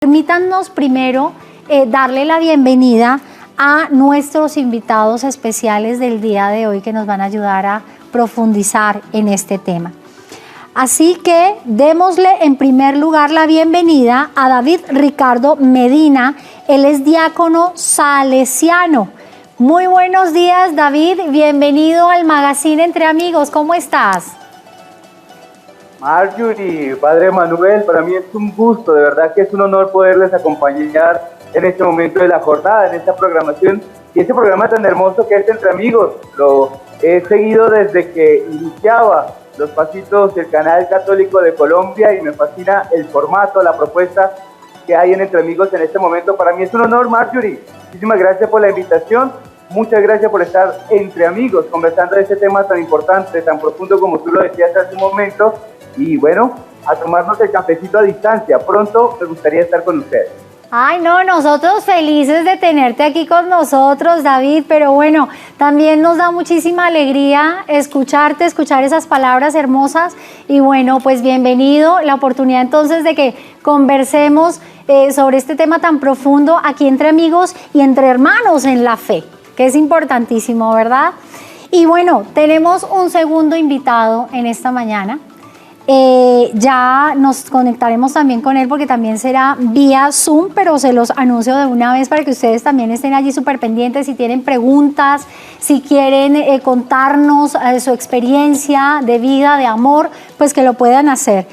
Permítanos primero darle la bienvenida a nuestros invitados especiales del día de hoy que nos van a ayudar a profundizar en este tema. Así que démosle en primer lugar la bienvenida a David Ricardo Medina. Él es diácono salesiano. Muy buenos días, David. Bienvenido al Magazine Entre Amigos. ¿Cómo estás? Marjorie, Padre Manuel, para mí es un gusto, de verdad que es un honor poderles acompañar en este momento de la jornada, en esta programación y este programa tan hermoso que es Entre Amigos. Lo he seguido desde que iniciaba los pasitos del canal católico de Colombia y me fascina el formato, la propuesta que hay en Entre Amigos en este momento. Para mí es un honor, Marjorie. Muchísimas gracias por la invitación. Muchas gracias por estar entre amigos conversando de este tema tan importante, tan profundo como tú lo decías hace un momento. Y bueno, a tomarnos el cafecito a distancia. Pronto me gustaría estar con ustedes. Ay, no, nosotros felices de tenerte aquí con nosotros, David, pero bueno, también nos da muchísima alegría escucharte, escuchar esas palabras hermosas y bueno, pues bienvenido, la oportunidad entonces de que conversemos sobre este tema tan profundo aquí entre amigos y entre hermanos en la fe, que es importantísimo, ¿verdad? Y bueno, tenemos un segundo invitado en esta mañana. Ya nos conectaremos también con él porque también será vía Zoom, pero se los anuncio de una vez para que ustedes también estén allí súper pendientes. Si tienen preguntas, si quieren contarnos su experiencia de vida, de amor, pues que lo puedan hacer.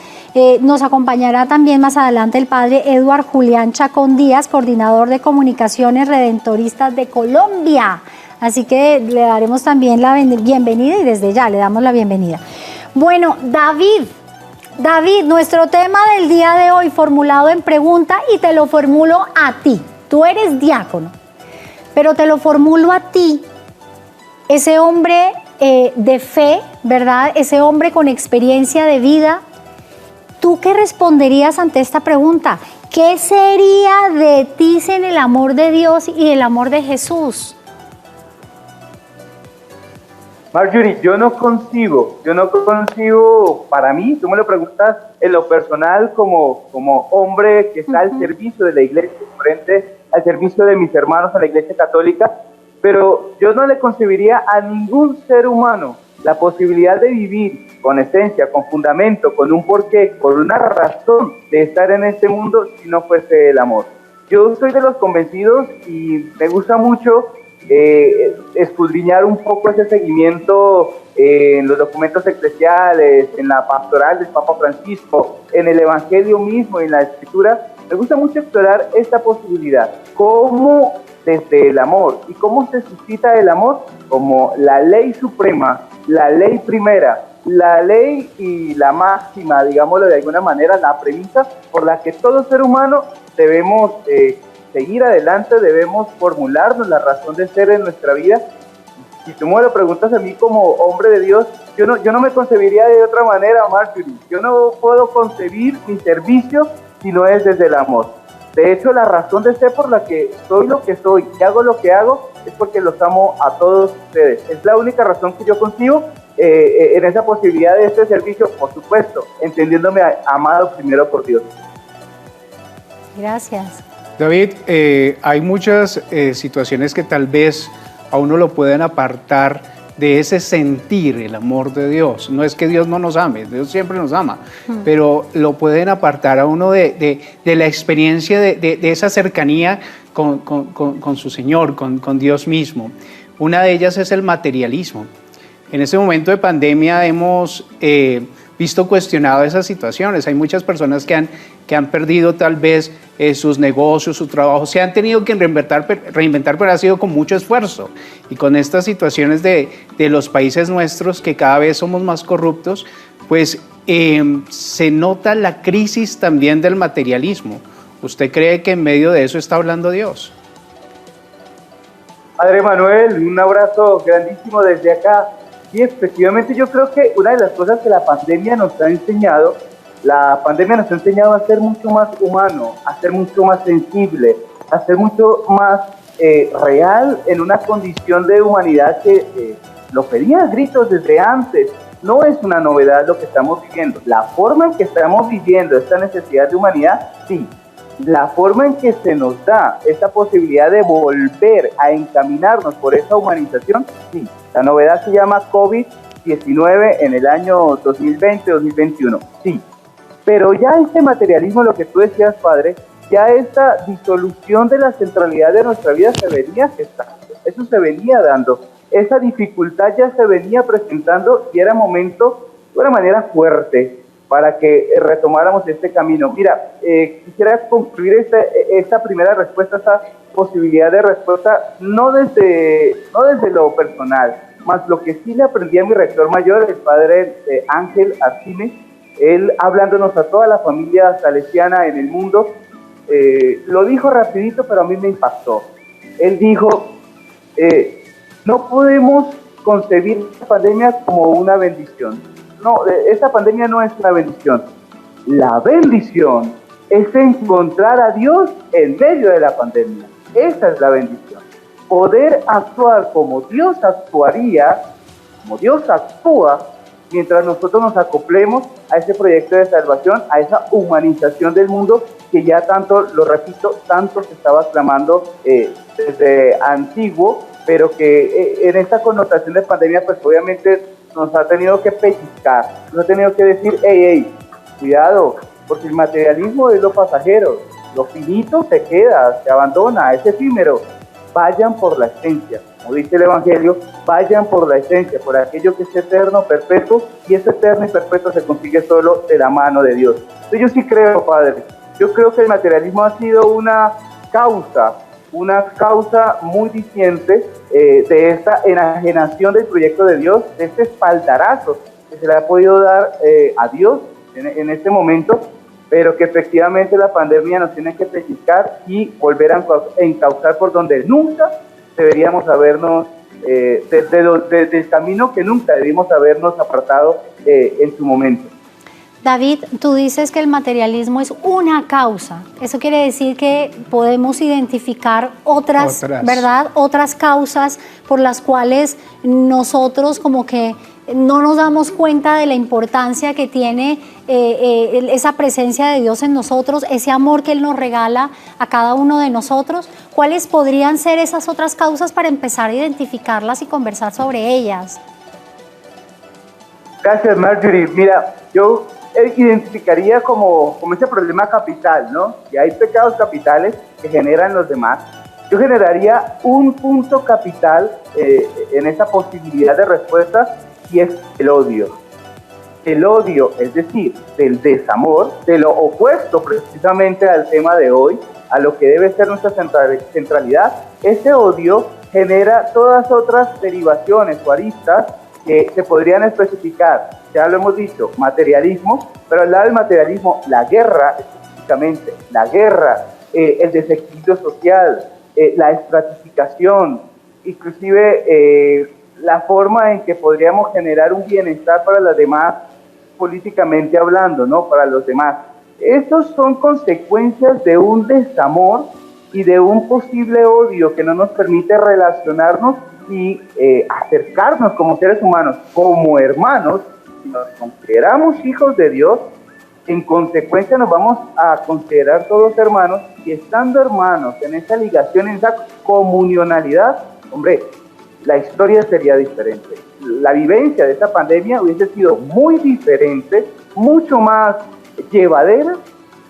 Nos acompañará también más adelante el padre Eduard Julián Chacón Díaz, coordinador de comunicaciones redentoristas de Colombia. Así que le daremos también la bienvenida y desde ya le damos la bienvenida. Bueno, David, nuestro tema del día de hoy formulado en pregunta y te lo formulo a ti. Tú eres diácono, pero te lo formulo a ti, ese hombre de fe, ¿verdad? Ese hombre con experiencia de vida. ¿Tú qué responderías ante esta pregunta? ¿Qué sería de ti sin el amor de Dios y el amor de Jesús? Marjorie, yo no concibo para mí, tú me lo preguntas en lo personal como hombre que está al servicio de la iglesia, frente al servicio de mis hermanos a la iglesia católica, pero yo no le concebiría a ningún ser humano la posibilidad de vivir con esencia, con fundamento, con un porqué, con una razón de estar en este mundo si no fuese el amor. Yo soy de los convencidos y me gusta mucho escudriñar un poco ese seguimiento en los documentos eclesiales, en la pastoral del Papa Francisco, en el Evangelio mismo, en la Escritura. Me gusta mucho explorar esta posibilidad, cómo desde el amor y cómo se suscita el amor como la ley suprema, la ley primera, la ley y la máxima, digámoslo de alguna manera, la premisa por la que todo ser humano debemos seguir adelante, debemos formularnos la razón de ser en nuestra vida. Si tú me lo preguntas a mí como hombre de Dios, yo no me concebiría de otra manera, Marjorie. Yo no puedo concebir mi servicio si no es desde el amor. De hecho, la razón de ser por la que soy lo que soy y hago lo que hago es porque los amo a todos ustedes. Es la única razón que yo concibo en esa posibilidad de este servicio, por supuesto, entendiéndome amado primero por Dios. Gracias. David, hay muchas situaciones que tal vez a uno lo pueden apartar de ese sentir el amor de Dios. No es que Dios no nos ame, Dios siempre nos ama, pero lo pueden apartar a uno de la experiencia de esa cercanía con su Señor, con Dios mismo. Una de ellas es el materialismo. En este momento de pandemia hemos visto cuestionado esas situaciones. Hay muchas personas que han perdido tal vez sus negocios, su trabajo, se han tenido que reinventar, pero ha sido con mucho esfuerzo. Y con estas situaciones de los países nuestros, que cada vez somos más corruptos, pues se nota la crisis también del materialismo. ¿Usted cree que en medio de eso está hablando Dios? Padre Manuel, un abrazo grandísimo desde acá. Y efectivamente yo creo que una de las cosas que la pandemia nos ha enseñado a ser mucho más humano, a ser mucho más sensible, a ser mucho más real en una condición de humanidad que lo pedía a gritos desde antes. No es una novedad lo que estamos viviendo. La forma en que estamos viviendo esta necesidad de humanidad, sí. la forma en que se nos da esta posibilidad de volver a encaminarnos por esa humanización, sí, la novedad se llama COVID-19 en el año 2020-2021, sí, pero ya este materialismo, lo que tú decías, padre, ya esta disolución de la centralidad de nuestra vida se venía gestando, eso se venía dando, esa dificultad ya se venía presentando y era momento de una manera fuerte para que retomáramos este camino. Mira, quisiera concluir esta primera respuesta, esta posibilidad de respuesta, no desde lo personal, más lo que sí le aprendí a mi rector mayor, el padre Ángel Arcine, él hablándonos a toda la familia salesiana en el mundo, lo dijo rapidito, pero a mí me impactó. Él dijo, no podemos concebir la pandemia como una bendición. No, esta pandemia no es una bendición. La bendición es encontrar a Dios en medio de la pandemia. Esa es la bendición. Poder actuar como Dios actuaría, como Dios actúa, mientras nosotros nos acoplemos a ese proyecto de salvación, a esa humanización del mundo que ya tanto, lo repito, tanto se estaba clamando desde antiguo, pero que en esta connotación de pandemia, pues obviamente nos ha tenido que pellizcar, nos ha tenido que decir, hey, cuidado, porque el materialismo es lo pasajero, lo finito se queda, se abandona, es efímero. Vayan por la esencia, como dice el Evangelio, vayan por la esencia, por aquello que es eterno, perpetuo, y ese eterno y perpetuo se consigue solo de la mano de Dios. Entonces yo sí creo, Padre, yo creo que el materialismo ha sido una causa muy diciente de esta enajenación del proyecto de Dios, de este espaldarazo que se le ha podido dar a Dios en este momento, pero que efectivamente la pandemia nos tiene que pellizcar y volver a encauzar por donde nunca deberíamos habernos, del camino que nunca debimos habernos apartado en su momento. David, tú dices que el materialismo es una causa. Eso quiere decir que podemos identificar otras, ¿verdad? Otras causas por las cuales nosotros como que no nos damos cuenta de la importancia que tiene esa presencia de Dios en nosotros, ese amor que Él nos regala a cada uno de nosotros. ¿Cuáles podrían ser esas otras causas para empezar a identificarlas y conversar sobre ellas? Gracias, Marjorie. Mira, yo identificaría como ese problema capital, ¿no? Y hay pecados capitales que generan los demás. Yo generaría un punto capital en esa posibilidad de respuesta, y es el odio. El odio, es decir, del desamor, de lo opuesto precisamente al tema de hoy, a lo que debe ser nuestra centralidad. Ese odio genera todas otras derivaciones o aristas que se podrían especificar. Ya lo hemos dicho, materialismo, pero al lado del materialismo, la guerra, específicamente, la guerra, el desequilibrio social, la estratificación, inclusive la forma en que podríamos generar un bienestar para los demás, políticamente hablando, ¿no? Para los demás. Estos son consecuencias de un desamor y de un posible odio que no nos permite relacionarnos y acercarnos como seres humanos, como hermanos. Si nos consideramos hijos de Dios, en consecuencia nos vamos a considerar todos hermanos, y estando hermanos en esa ligación, en esa comunionalidad, hombre, la historia sería diferente. La vivencia de esta pandemia hubiese sido muy diferente, mucho más llevadera,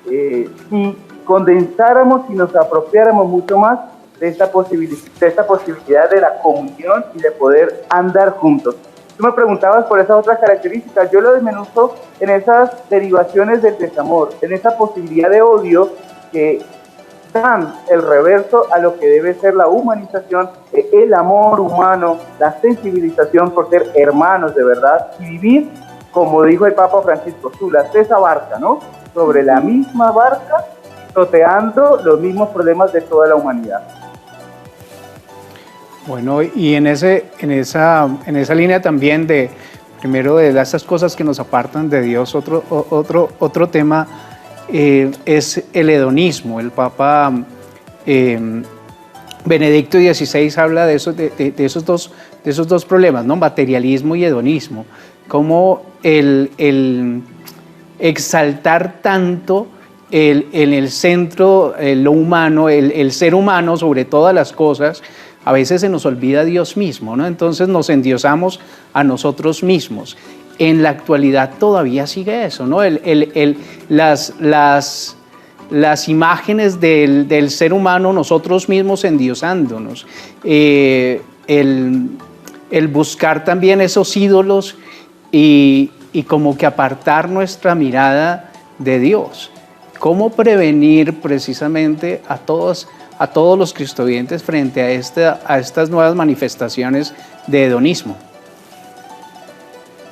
si condensáramos y nos apropiáramos mucho más de esta posibilidad de la comunión y de poder andar juntos. Tú me preguntabas por esas otras características, yo lo desmenuzo en esas derivaciones del desamor, en esa posibilidad de odio que dan el reverso a lo que debe ser la humanización, el amor humano, la sensibilización por ser hermanos de verdad y vivir, como dijo el Papa Francisco, esa barca, ¿no? Sobre la misma barca, toteando los mismos problemas de toda la humanidad. Bueno, y en esa línea también de, primero, de estas cosas que nos apartan de Dios, otro tema es el hedonismo. El Papa Benedicto XVI habla de esos dos problemas, ¿no? Materialismo y hedonismo. Como el exaltar tanto en el centro, lo humano, el ser humano sobre todas las cosas, a veces se nos olvida Dios mismo, ¿no? Entonces nos endiosamos a nosotros mismos. En la actualidad todavía sigue eso, ¿no? Las imágenes del ser humano, nosotros mismos endiosándonos. El buscar también esos ídolos y como que apartar nuestra mirada de Dios. ¿Cómo prevenir precisamente a todos los cristovientes frente a estas nuevas manifestaciones de hedonismo?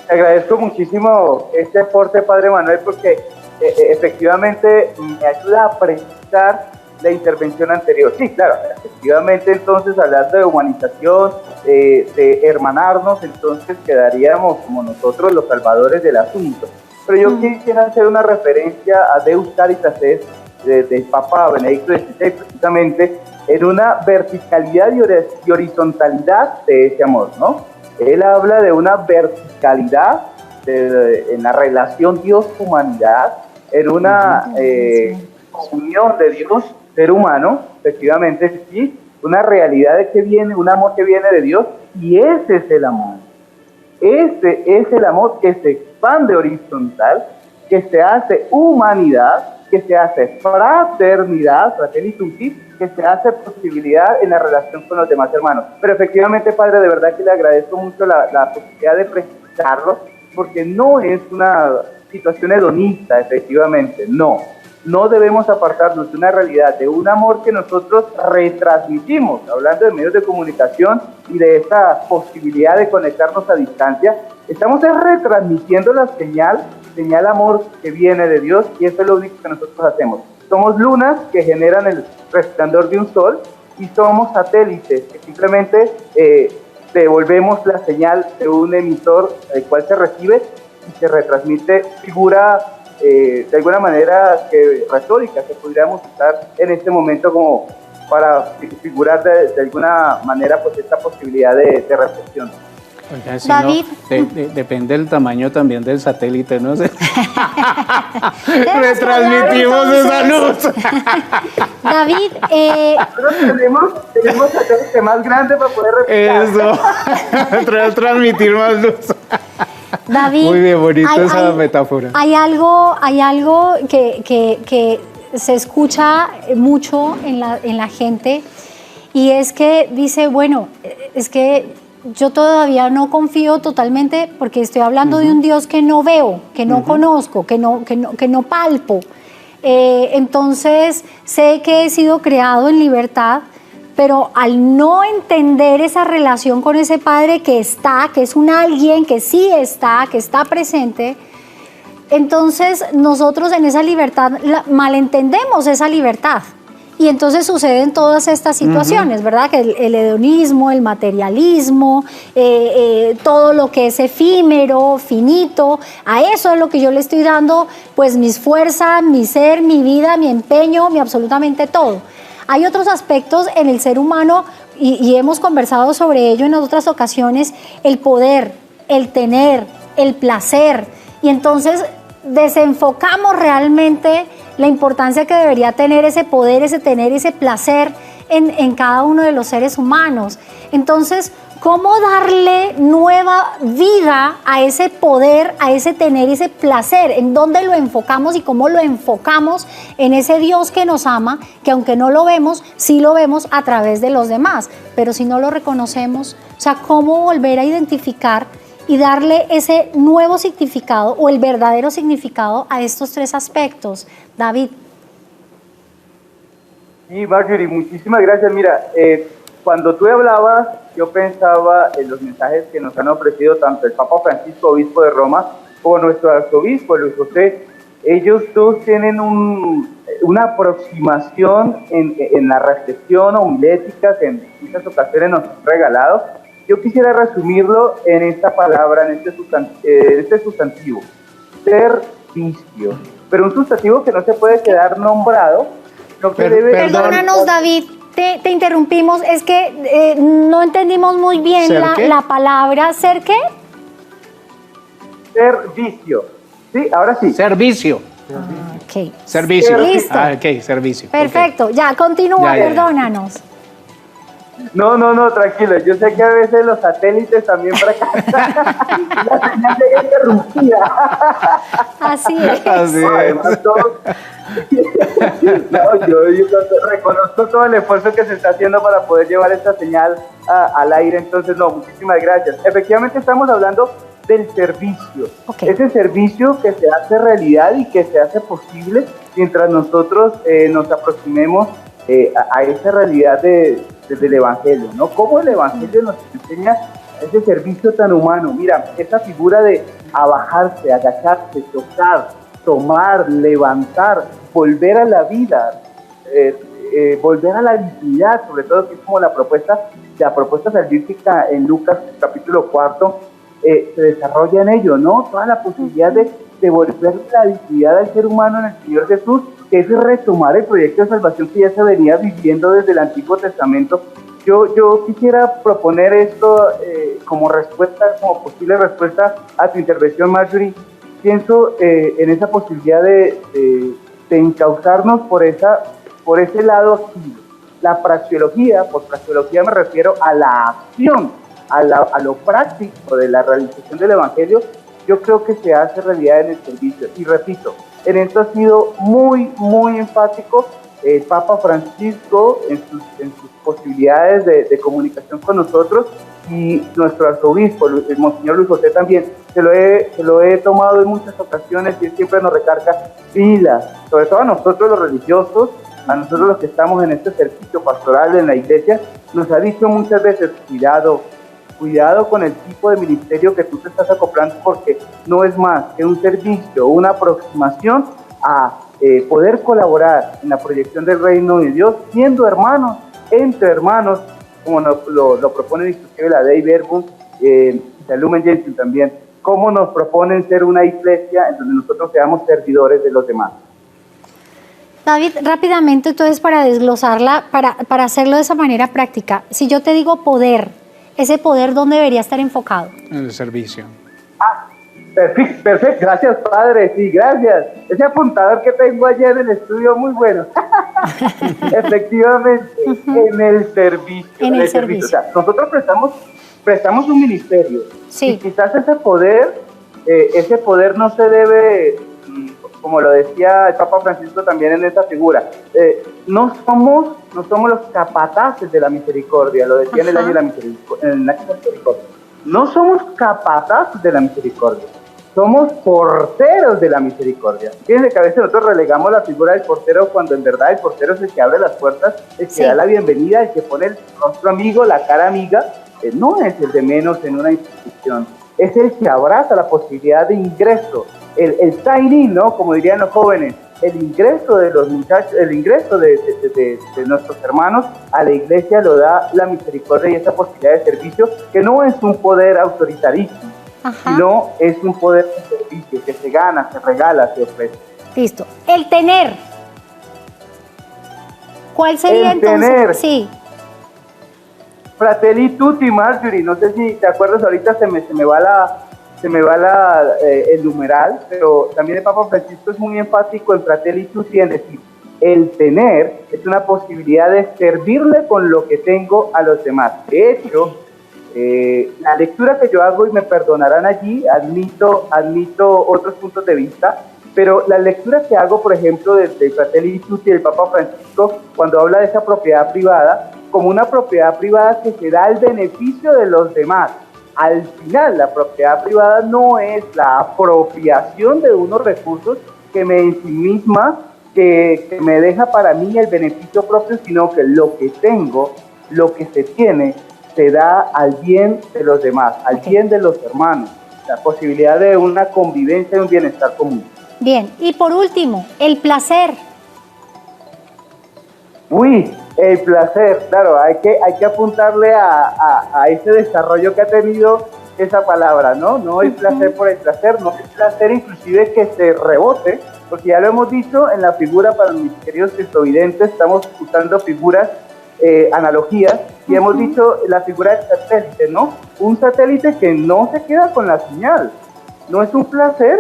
Te agradezco muchísimo este aporte, Padre Manuel, porque efectivamente me ayuda a precisar la intervención anterior. Sí, claro, efectivamente, entonces, hablando de humanización, de hermanarnos, entonces quedaríamos como nosotros los salvadores del asunto. Pero yo quisiera hacer una referencia a Deus Caritatis del Papa Benedicto XVI, precisamente en una verticalidad y horizontalidad de ese amor, ¿no? Él habla de una verticalidad en la relación Dios-humanidad, en una unión de Dios, ser humano, efectivamente, sí, una realidad de que viene, un amor que viene de Dios, y ese es el amor. Ese es el amor que se expande horizontal, que se hace humanidad, que se hace fraternidad, fraternitutis, que se hace posibilidad en la relación con los demás hermanos. Pero efectivamente, Padre, de verdad que le agradezco mucho la posibilidad de precisarlo, porque no es una situación hedonista, efectivamente, no. No debemos apartarnos de una realidad, de un amor que nosotros retransmitimos, hablando de medios de comunicación y de esta posibilidad de conectarnos a distancia. Estamos retransmitiendo la señal amor que viene de Dios, y eso es lo único que nosotros hacemos. Somos lunas que generan el resplandor de un sol, y somos satélites que simplemente devolvemos la señal de un emisor, el cual se recibe y se retransmite, figura de alguna manera retórica que podríamos usar en este momento como para figurar de alguna manera pues esta posibilidad de reflexión. Oiga, si David. No, depende del tamaño también del satélite, ¿no? Retransmitimos esa luz. David, Nosotros tenemos satélite más grande para poder replicar. Eso, transmitir más luz. David, muy bien, bonita esa metáfora. Hay algo que se escucha mucho en la gente, y es que dice, bueno, es que yo todavía no confío totalmente porque estoy hablando de un Dios que no veo, que no conozco, que no palpo. Entonces sé que he sido creado en libertad, pero al no entender esa relación con ese Padre que está, que es un alguien que sí está, que está presente, entonces nosotros en esa libertad malentendemos esa libertad. Y entonces suceden todas estas situaciones, ¿verdad? Que el hedonismo, el materialismo, todo lo que es efímero, finito, a eso es lo que yo le estoy dando, pues mis fuerzas, mi ser, mi vida, mi empeño, mi absolutamente todo. Hay otros aspectos en el ser humano, y hemos conversado sobre ello en otras ocasiones, el poder, el tener, el placer, y entonces desenfocamos realmente la importancia que debería tener ese poder, ese tener, ese placer en cada uno de los seres humanos. Entonces, ¿cómo darle nueva vida a ese poder, a ese tener, ese placer? ¿En dónde lo enfocamos y cómo lo enfocamos en ese Dios que nos ama, que aunque no lo vemos, sí lo vemos a través de los demás? Pero si no lo reconocemos, o sea, ¿cómo volver a identificar y darle ese nuevo significado o el verdadero significado a estos tres aspectos? David. Sí, Marjorie, muchísimas gracias. Mira, cuando tú hablabas, yo pensaba en los mensajes que nos han ofrecido tanto el Papa Francisco, obispo de Roma, como nuestro arzobispo, Luis José. Ellos dos tienen una aproximación en la reflexión homilética que en muchas ocasiones nos han regalado. Yo quisiera resumirlo en esta palabra, en este sustantivo, servicio. Pero un sustantivo que no se puede quedar nombrado, no que debe... Perdónanos, David, te interrumpimos, es que no entendimos muy bien la palabra. ¿Ser qué? Servicio. Sí, ahora sí. Servicio. Ok. Servicio. Listo. Ah, ok, servicio. Perfecto, ya, continúa, Ya, ya. perdónanos. No, tranquilo. Yo sé que a veces los satélites también fracasan. La señal llega interrumpida. Así es. Así Además, es. yo reconozco todo el esfuerzo que se está haciendo para poder llevar esta señal al aire. Entonces, no, muchísimas gracias. Efectivamente, estamos hablando del servicio. Ok. Ese servicio que se hace realidad y que se hace posible mientras nosotros nos aproximemos a esa realidad del Evangelio, ¿no? Cómo el Evangelio nos enseña ese servicio tan humano. Mira, esa figura de abajarse, agacharse, tocar, tomar, levantar, volver a la vida, volver a la dignidad, sobre todo, que es como la propuesta salvífica en Lucas capítulo 4, se desarrolla en ello, ¿no? Toda la posibilidad de volver la dignidad al ser humano en el Señor Jesús, que es retomar el proyecto de salvación que ya se venía viviendo desde el Antiguo Testamento. Yo quisiera proponer esto como respuesta, como posible respuesta a tu intervención, Marjorie. Pienso en esa posibilidad de encauzarnos por ese lado activo. La praxeología, por praxeología me refiero a la acción, a lo práctico de la realización del Evangelio. Yo creo que se hace realidad en el servicio. Y repito, en esto ha sido muy, muy enfático el Papa Francisco en sus posibilidades de comunicación con nosotros, y nuestro arzobispo, el Monseñor Luis José, también. Se lo he tomado en muchas ocasiones y él siempre nos recarga pilas, sobre todo a nosotros los religiosos, a nosotros los que estamos en este servicio pastoral en la iglesia. Nos ha dicho muchas veces, cuidado con el tipo de ministerio que tú te estás acoplando, porque no es más que un servicio, una aproximación a poder colaborar en la proyección del reino de Dios, siendo hermanos, entre hermanos, como lo propone inclusive la Dei Verbum, la Lumen Gentium también, como nos proponen ser una iglesia en donde nosotros seamos servidores de los demás. David, rápidamente, entonces, para desglosarla, para hacerlo de esa manera práctica, si yo te digo poder, ese poder, ¿dónde debería estar enfocado? En el servicio. Perfecto, gracias, padre, sí, gracias. Ese apuntador que tengo allá en el estudio, muy bueno. Efectivamente, en el servicio. En el servicio. O sea, nosotros prestamos un ministerio. Sí. Y quizás ese poder no se debe, como lo decía el Papa Francisco también en esa figura, no somos los capataces de la misericordia, lo decía en el año de la misericordia. No somos capataces de la misericordia, somos porteros de la misericordia. Fíjense que a veces nosotros relegamos la figura del portero, cuando en verdad el portero es el que abre las puertas, el que da la bienvenida, el que pone el rostro amigo, la cara amiga. No es el de menos en una institución, es el que abraza la posibilidad de ingreso, el sign-in, ¿no? Como dirían los jóvenes, el ingreso de los muchachos, el ingreso de nuestros hermanos a la iglesia lo da la misericordia y esa posibilidad de servicio, que no es un poder autoritarista, sino es un poder de servicio que se gana, se regala, se ofrece. Listo. El tener. ¿Cuál sería el entonces? Tener. Sí. Fratelli tutti, Marjorie, no sé si te acuerdas, ahorita se me va el numeral, pero también el Papa Francisco es muy enfático en Fratelli tutti, en decir, el tener es una posibilidad de servirle con lo que tengo a los demás. De hecho, la lectura que yo hago, y me perdonarán allí, admito otros puntos de vista, pero la lectura que hago, por ejemplo, de Fratelli tutti del Papa Francisco, cuando habla de esa propiedad privada, como una propiedad privada que se da al beneficio de los demás. Al final, la propiedad privada no es la apropiación de unos recursos que me ensimisma, que me deja para mí el beneficio propio, sino que lo que tengo, lo que se tiene, se da al bien de los demás, al bien de los hermanos, la posibilidad de una convivencia y un bienestar común. Bien, y por último, el placer. Uy, el placer, claro, hay que apuntarle a ese desarrollo que ha tenido esa palabra, ¿no? No el placer por el placer, no el placer inclusive que se rebote, porque ya lo hemos dicho en la figura, para mis queridos cristovidentes, estamos usando figuras, analogías, y hemos dicho la figura del satélite, ¿no? Un satélite que no se queda con la señal, no es un placer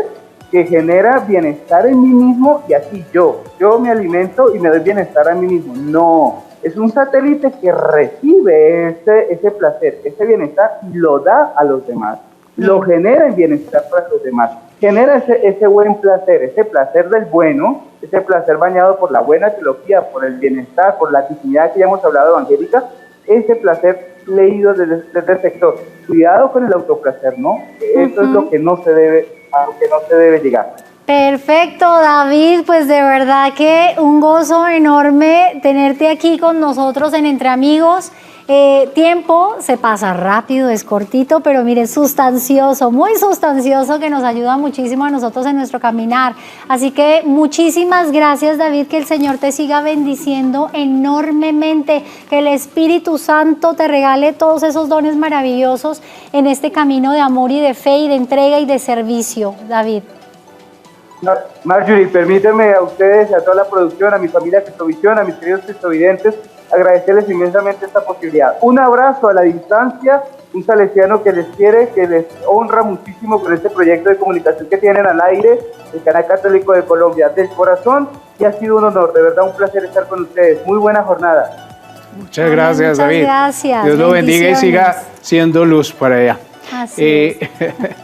que genera bienestar en mí mismo y así yo me alimento y me doy bienestar a mí mismo. No, es un satélite que recibe ese placer, ese bienestar y lo da a los demás, lo genera en bienestar para los demás, genera ese buen placer, ese placer del bueno, ese placer bañado por la buena teología, por el bienestar, por la dignidad que ya hemos hablado evangélica, ese placer leído desde el sector. Cuidado con el autoplacer, ¿no? Eso es lo que no se debe, a lo que no se debe llegar. Perfecto, David, pues de verdad que un gozo enorme tenerte aquí con nosotros en Entre Amigos. Tiempo se pasa rápido, es cortito, pero mire, sustancioso, muy sustancioso, que nos ayuda muchísimo a nosotros en nuestro caminar. Así que muchísimas gracias, David, que el Señor te siga bendiciendo enormemente, que el Espíritu Santo te regale todos esos dones maravillosos en este camino de amor y de fe y de entrega y de servicio, David. Marjorie, permíteme a ustedes, a toda la producción, a mi familia Cristovisión, a mis queridos cristovidentes, agradecerles inmensamente esta posibilidad. Un abrazo a la distancia, un salesiano que les quiere, que les honra muchísimo por este proyecto de comunicación que tienen al aire, el Canal Católico de Colombia, del corazón, y ha sido un honor, de verdad un placer estar con ustedes. Muy buena jornada. Muchas gracias, David. Gracias. Dios lo bendiga y siga siendo luz para allá. Así es.